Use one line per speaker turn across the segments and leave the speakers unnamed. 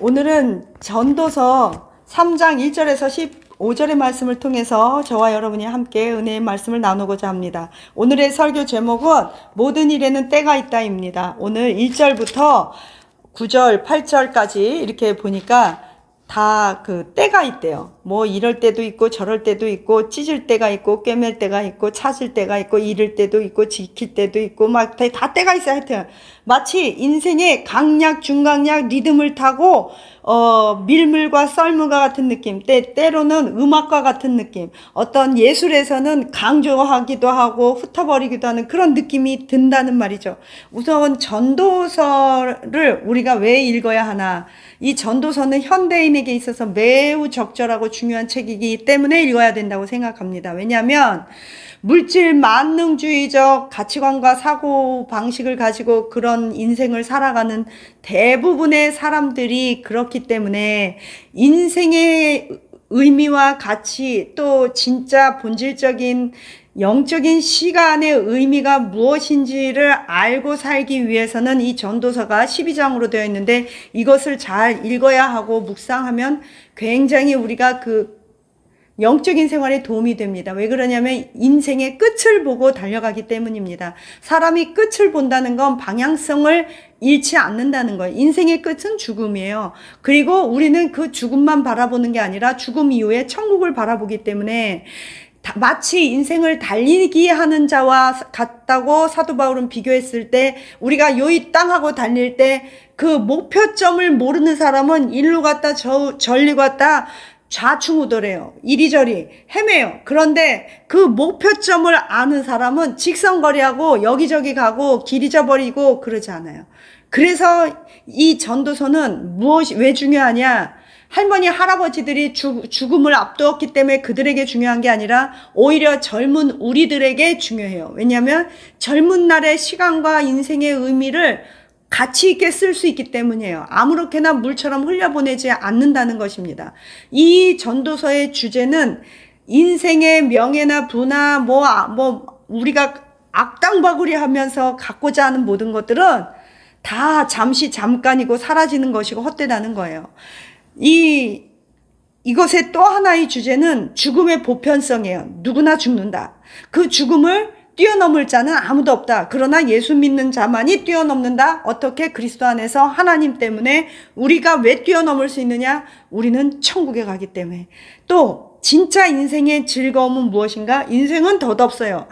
오늘은 전도서 3장 1절에서 15절의 말씀을 통해서 저와 여러분이 함께 은혜의 말씀을 나누고자 합니다. 오늘의 설교 제목은 모든 일에는 때가 있다입니다. 오늘 1절부터 9절, 8절까지 이렇게 보니까 다 그 때가 있대요. 뭐 이럴 때도 있고 저럴 때도 있고 찢을 때가 있고 꿰맬 때가 있고 찾을 때가 있고 잃을 때도 있고 지킬 때도 있고 막 다 때가 있어요. 하여튼 마치 인생의 강약 중강약 리듬을 타고 밀물과 썰물과 같은 느낌, 때로는 음악과 같은 느낌, 어떤 예술에서는 강조하기도 하고 흩어버리기도 하는 그런 느낌이 든다는 말이죠. 우선 전도서를 우리가 왜 읽어야 하나? 이 전도서는 현대인에게 있어서 매우 적절하고 중요한 책이기 때문에 읽어야 된다고 생각합니다. 왜냐하면 물질 만능주의적 가치관과 사고 방식을 가지고 그런 인생을 살아가는 대부분의 사람들이 그렇기 때문에 인생의 의미와 가치, 또 진짜 본질적인 영적인 시간의 의미가 무엇인지를 알고 살기 위해서는 이 전도서가 12장으로 되어 있는데 이것을 잘 읽어야 하고 묵상하면 굉장히 우리가 그 영적인 생활에 도움이 됩니다. 왜 그러냐면 인생의 끝을 보고 달려가기 때문입니다. 사람이 끝을 본다는 건 방향성을 잃지 않는다는 거예요. 인생의 끝은 죽음이에요. 그리고 우리는 그 죽음만 바라보는 게 아니라 죽음 이후에 천국을 바라보기 때문에 마치 인생을 달리기 하는 자와 같다고 사도 바울은 비교했을 때 우리가 이 땅하고 달릴 때 그 목표점을 모르는 사람은 일로 갔다 저리 갔다 좌충우돌해요. 이리저리 헤매요. 그런데 그 목표점을 아는 사람은 직선거리하고 여기저기 가고 길 잊어버리고 그러지 않아요. 그래서 이 전도서는 왜 중요하냐? 할머니, 할아버지들이 죽음을 앞두었기 때문에 그들에게 중요한 게 아니라 오히려 젊은 우리들에게 중요해요. 왜냐하면 젊은 날의 시간과 인생의 의미를 가치 있게 쓸 수 있기 때문이에요. 아무렇게나 물처럼 흘려보내지 않는다는 것입니다. 이 전도서의 주제는 인생의 명예나 부나 우리가 악당바구리 하면서 갖고자 하는 모든 것들은 다 잠깐이고 사라지는 것이고 헛되다는 거예요. 이것의 또 하나의 주제는 죽음의 보편성이에요. 누구나 죽는다. 그 죽음을 뛰어넘을 자는 아무도 없다. 그러나 예수 믿는 자만이 뛰어넘는다. 어떻게? 그리스도 안에서 하나님 때문에. 우리가 왜 뛰어넘을 수 있느냐? 우리는 천국에 가기 때문에. 또 진짜 인생의 즐거움은 무엇인가? 인생은 덧없어요.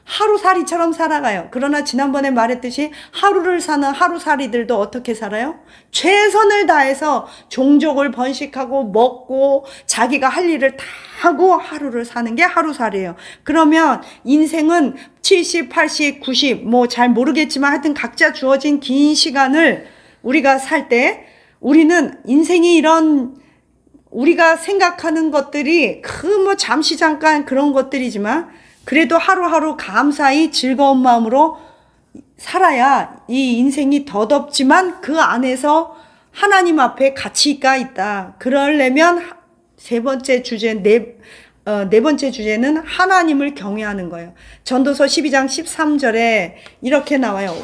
하루살이처럼 살아가요. 그러나 지난번에 말했듯이 하루를 사는 하루살이들도 어떻게 살아요? 최선을 다해서 종족을 번식하고 먹고 자기가 할 일을 다 하고 하루를 사는 게 하루살이에요. 그러면 인생은 70, 80, 90 잘 모르겠지만 하여튼 각자 주어진 긴 시간을 우리가 살 때 우리는 인생이 이런 우리가 생각하는 것들이 잠시 잠깐 그런 것들이지만 그래도 하루하루 감사히 즐거운 마음으로 살아야 이 인생이 덧없지만 그 안에서 하나님 앞에 가치가 있다. 그러려면 네 번째 주제는 하나님을 경외하는 거예요. 전도서 12장 13절에 이렇게 나와요.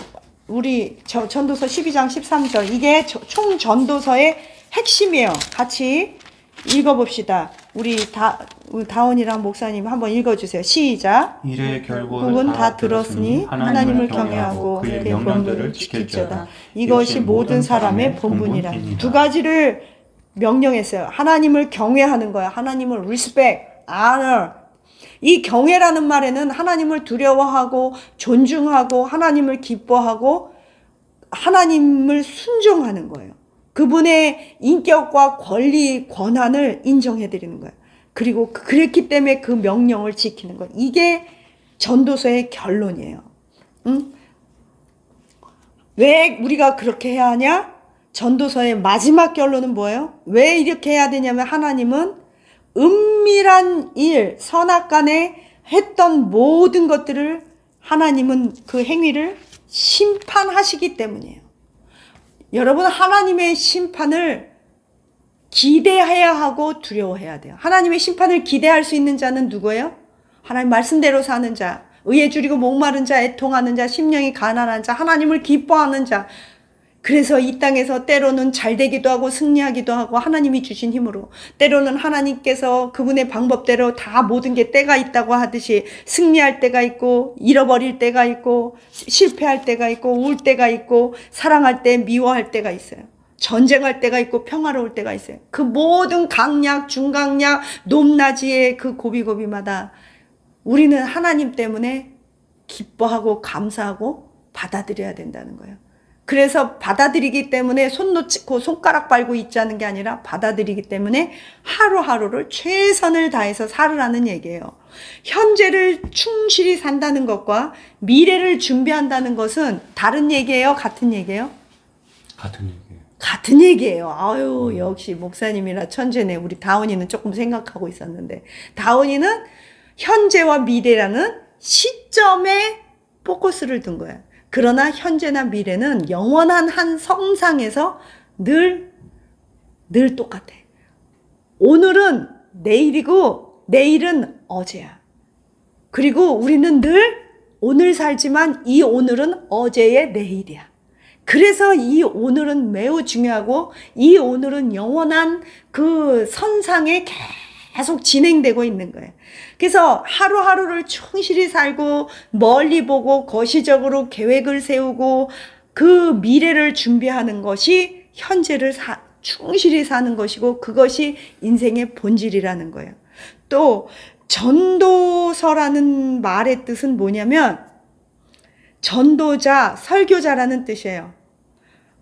전도서 12장 13절. 이게 총 전도서의 핵심이에요. 같이 읽어봅시다. 우리 다원이랑 목사님 한번 읽어주세요. 시작.
이래 결국은 다 들었으니 하나님을 경외하고 그의 명령들을 지킬지어다.
이것이 모든 사람의 본분이라. 두 가지를 명령했어요. 하나님을 경외하는 거야. 하나님을 respect, honor. 이 경외라는 말에는 하나님을 두려워하고 존중하고 하나님을 기뻐하고 하나님을 순종하는 거예요. 그분의 인격과 권리, 권한을 인정해드리는 거예요. 그리고 그랬기 때문에 그 명령을 지키는 거예요. 이게 전도서의 결론이에요. 왜 우리가 그렇게 해야 하냐? 전도서의 마지막 결론은 뭐예요? 왜 이렇게 해야 되냐면 하나님은 은밀한 일, 선악간에 했던 모든 것들을 하나님은 그 행위를 심판하시기 때문이에요. 여러분, 하나님의 심판을 기대해야 하고 두려워해야 돼요. 하나님의 심판을 기대할 수 있는 자는 누구예요? 하나님 말씀대로 사는 자, 의에 줄이고 목마른 자, 애통하는 자, 심령이 가난한 자, 하나님을 기뻐하는 자. 그래서 이 땅에서 때로는 잘 되기도 하고 승리하기도 하고 하나님이 주신 힘으로, 때로는 하나님께서 그분의 방법대로 다 모든 게 때가 있다고 하듯이 승리할 때가 있고 잃어버릴 때가 있고 실패할 때가 있고 울 때가 있고 사랑할 때 미워할 때가 있어요. 전쟁할 때가 있고 평화로울 때가 있어요. 그 모든 강약, 중강약, 높낮이의 그 고비고비마다 우리는 하나님 때문에 기뻐하고 감사하고 받아들여야 된다는 거예요. 그래서 받아들이기 때문에 손 놓고 손가락 빨고 있자는 게 아니라 받아들이기 때문에 하루하루를 최선을 다해서 살으라는 얘기예요. 현재를 충실히 산다는 것과 미래를 준비한다는 것은 다른 얘기예요? 같은 얘기예요?
같은 얘기예요.
같은 얘기예요. 아유, 역시 목사님이라 천재네. 우리 다운이는 조금 생각하고 있었는데, 다운이는 현재와 미래라는 시점에 포커스를 둔 거예요. 그러나 현재나 미래는 영원한 한 성상에서 늘 똑같아. 오늘은 내일이고 내일은 어제야. 그리고 우리는 늘 오늘 살지만 이 오늘은 어제의 내일이야. 그래서 이 오늘은 매우 중요하고 이 오늘은 영원한 그 선상에 계속 진행되고 있는 거예요. 그래서 하루하루를 충실히 살고 멀리 보고 거시적으로 계획을 세우고 그 미래를 준비하는 것이 현재를 충실히 사는 것이고 그것이 인생의 본질이라는 거예요. 또 전도서라는 말의 뜻은 뭐냐면 전도자, 설교자라는 뜻이에요.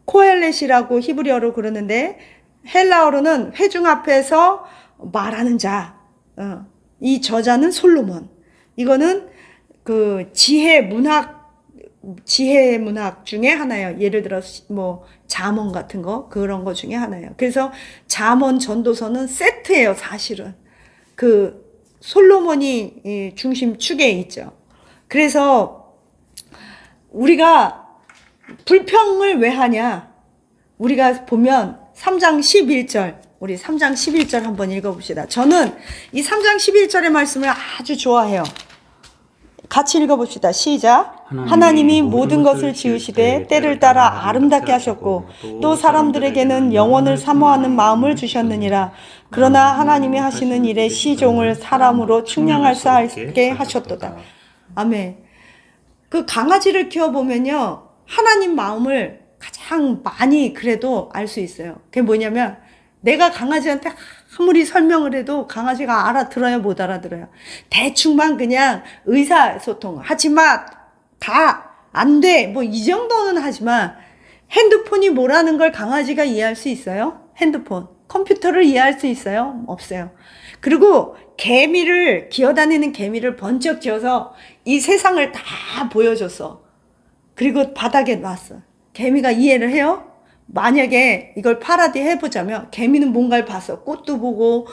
코헬렛이라고 히브리어로 그러는데 헬라어로는 회중 앞에서 말하는 자. 이 저자는 솔로몬. 이거는 그 지혜 문학 중에 하나예요. 예를 들어 뭐 잠언 같은 거, 그런 거 중에 하나예요. 그래서 잠언 전도서는 세트예요, 사실은. 그 솔로몬이 중심축에 있죠. 그래서 우리가 불평을 왜 하냐? 우리가 보면 3장 11절, 우리 3장 11절 한번 읽어봅시다. 저는 이 3장 11절의 말씀을 아주 좋아해요. 같이 읽어봅시다. 시작. 하나님이 모든 것을 지으시되 때를 따라 아름답게 하셨고 또 사람들에게는 영원을 사모하는 마음을 주셨느니라. 그러나 하나님이 하시는 일에 시종을 사람으로 측량할 수 있게 하셨도다. 아멘. 그 강아지를 키워보면요, 하나님 마음을 가장 많이 그래도 알 수 있어요. 그게 뭐냐면 내가 강아지한테 아무리 설명을 해도 강아지가 알아들어요, 못 알아들어요? 대충만 그냥 의사소통 하지마, 다 안 돼, 뭐 이 정도는 하지만 핸드폰이 뭐라는 걸 강아지가 이해할 수 있어요? 핸드폰, 컴퓨터를 이해할 수 있어요? 없어요. 그리고 개미를, 기어다니는 개미를 번쩍 지어서 이 세상을 다 보여줬어. 그리고 바닥에 놨어. 개미가 이해를 해요? 만약에 이걸 파라디 해보자면 개미는 뭔가를 봤어. 꽃도 보고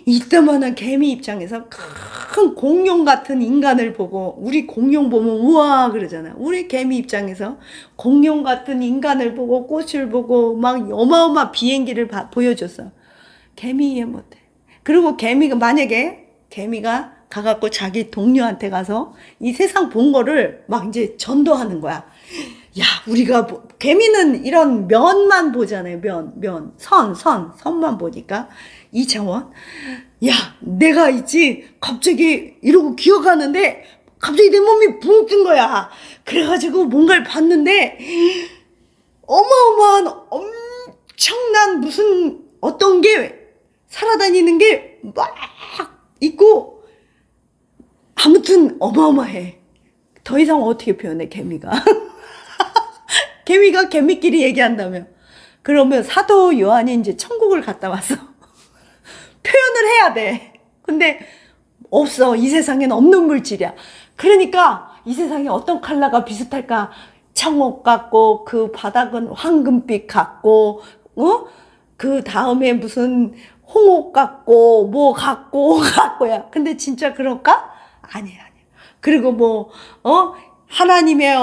이따만한 개미 입장에서 큰 공룡 같은 인간을 보고, 우리 공룡 보면 우와 그러잖아. 우리 개미 입장에서 공룡 같은 인간을 보고 꽃을 보고 막 어마어마한 비행기를 보여줬어. 개미 이해 못해. 그리고 개미가 만약에 개미가 가갖고 자기 동료한테 가서 이 세상 본 거를 막 이제 전도하는 거야. 야, 우리가 개미는 이런 면만 보잖아요. 선만 보니까. 이차원. 야, 내가 있지. 갑자기 이러고 기어가는데 갑자기 내 몸이 붕 뜬 거야. 그래가지고 뭔가를 봤는데 어마어마한 엄청난 무슨 어떤 게 살아다니는 게 막 있고, 아무튼 어마어마해. 더 이상 어떻게 표현해, 개미가. 개미가 개미끼리 얘기한다면. 그러면 사도 요한이 이제 천국을 갔다 왔어. 표현을 해야 돼. 근데 없어. 이 세상에는 없는 물질이야. 그러니까 이 세상에 어떤 컬러가 비슷할까? 청옥 같고, 그 바닥은 황금빛 같고, 그 다음에 무슨 홍옥 같고, 뭐 같고야. 근데 진짜 그럴까? 아니야. 그리고 하나님의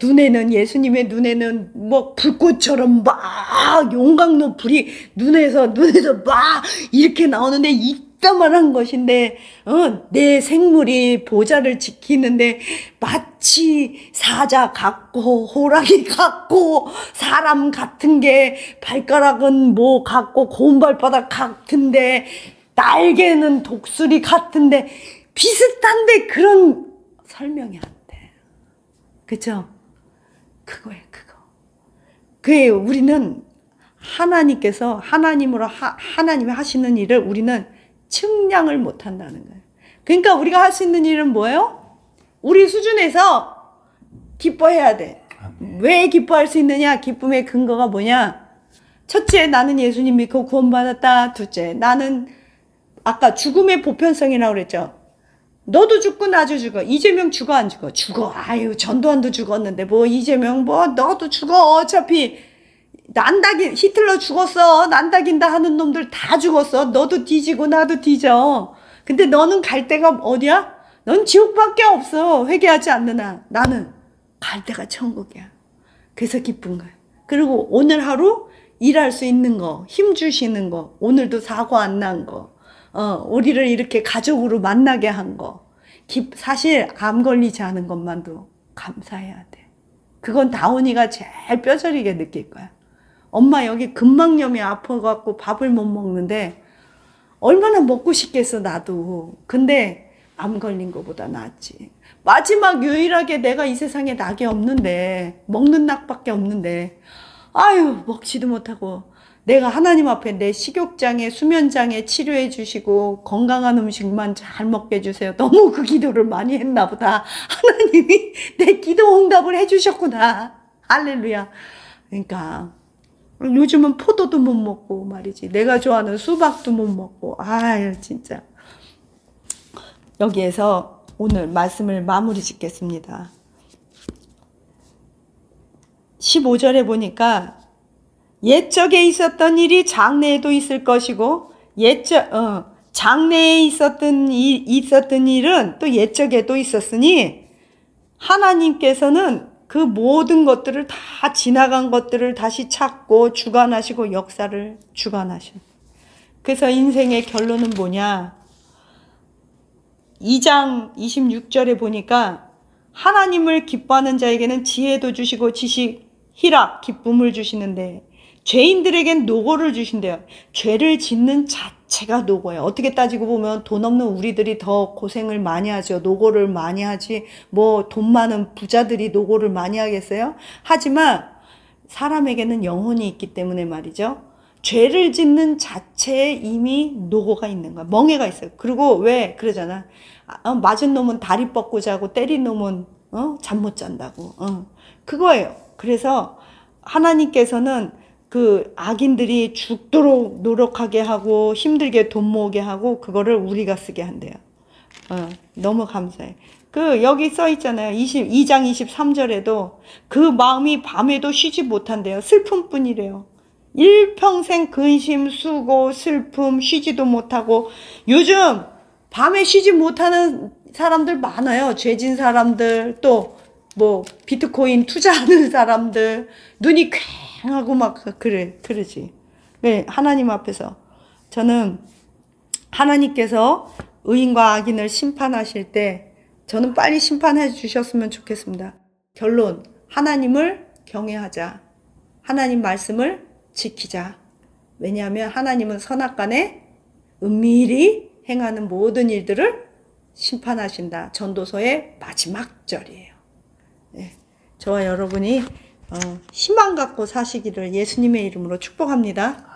눈에는, 예수님의 눈에는 뭐 불꽃처럼 막 용광로 불이 눈에서 막 이렇게 나오는데 이따만한 것인데 내 생물이 보좌를 지키는데 마치 사자 같고 호랑이 같고 사람 같은 게 발가락은 뭐 같고 고운 발바닥 같은데 날개는 독수리 같은데 비슷한데 그런 설명이 안 돼. 그죠? 그거예요, 그거. 그게 우리는 하나님께서 하나님이 하시는 일을 우리는 측량을 못 한다는 거예요. 그러니까 우리가 할 수 있는 일은 뭐예요? 우리 수준에서 기뻐해야 돼. 왜 기뻐할 수 있느냐? 기쁨의 근거가 뭐냐? 첫째, 나는 예수님 믿고 구원받았다. 둘째, 나는 아까 죽음의 보편성이라고 그랬죠. 너도 죽고 나도 죽어. 이재명 죽어 안 죽어? 죽어. 아유, 전두환도 죽었는데 뭐 이재명 뭐 너도 죽어. 어차피 난다긴 히틀러 죽었어. 난다긴다 하는 놈들 다 죽었어. 너도 뒤지고 나도 뒤져. 근데 너는 갈 데가 어디야? 넌 지옥밖에 없어. 회개하지 않는 한. 나는 갈 데가 천국이야. 그래서 기쁜 거야. 그리고 오늘 하루 일할 수 있는 거, 힘 주시는 거, 오늘도 사고 안 난 거, 우리를 이렇게 가족으로 만나게 한 거, 사실 암 걸리지 않은 것만도 감사해야 돼. 그건 다운이가 제일 뼈저리게 느낄 거야. 엄마 여기 근막염이 아파갖고 밥을 못 먹는데 얼마나 먹고 싶겠어 나도. 근데 암 걸린 거보다 낫지. 마지막 유일하게 내가 이 세상에 낙이 없는데 먹는 낙밖에 없는데 아유 먹지도 못하고 내가 하나님 앞에 내 식욕장애 수면장애 치료해 주시고 건강한 음식만 잘 먹게 해주세요. 너무 그 기도를 많이 했나 보다. 하나님이 내 기도 응답을 해주셨구나. 할렐루야. 그러니까 요즘은 포도도 못 먹고 말이지. 내가 좋아하는 수박도 못 먹고. 아유 진짜. 여기에서 오늘 말씀을 마무리 짓겠습니다. 15절에 보니까 옛적에 있었던 일이 장래에도 있을 것이고 장래에 있었던 일은 또 옛적에도 있었으니 하나님께서는 그 모든 것들을 다 지나간 것들을 다시 찾고 주관하시고 역사를 주관하셔. 그래서 인생의 결론은 뭐냐? 2장 26절에 보니까 하나님을 기뻐하는 자에게는 지혜도 주시고 지식, 희락, 기쁨을 주시는데 죄인들에겐 노고를 주신대요. 죄를 짓는 자체가 노고예요. 어떻게 따지고 보면 돈 없는 우리들이 더 고생을 많이 하죠. 노고를 많이 하지. 뭐 돈 많은 부자들이 노고를 많이 하겠어요? 하지만 사람에게는 영혼이 있기 때문에 말이죠. 죄를 짓는 자체에 이미 노고가 있는 거야. 멍해가 있어요. 그리고 왜 그러잖아. 맞은 놈은 다리 뻗고 자고 때린 놈은 잠 못 잔다고. 그거예요. 그래서 하나님께서는 그 악인들이 죽도록 노력하게 하고 힘들게 돈 모으게 하고 그거를 우리가 쓰게 한대요. 너무 감사해. 여기 써 있잖아요. 2장 23절에도 그 마음이 밤에도 쉬지 못한대요. 슬픔뿐이래요. 일평생 근심, 수고, 슬픔, 쉬지도 못하고 요즘 밤에 쉬지 못하는 사람들 많아요. 죄진 사람들, 또 뭐 비트코인 투자하는 사람들, 눈이 퀭하고 막 그러지. 네, 하나님 앞에서 저는 하나님께서 의인과 악인을 심판하실 때 저는 빨리 심판해 주셨으면 좋겠습니다. 결론, 하나님을 경외하자. 하나님 말씀을 지키자. 왜냐하면 하나님은 선악간에 은밀히 행하는 모든 일들을 심판하신다. 전도서의 마지막 절이에요. 네, 저와 여러분이 희망 갖고 사시기를 예수님의 이름으로 축복합니다.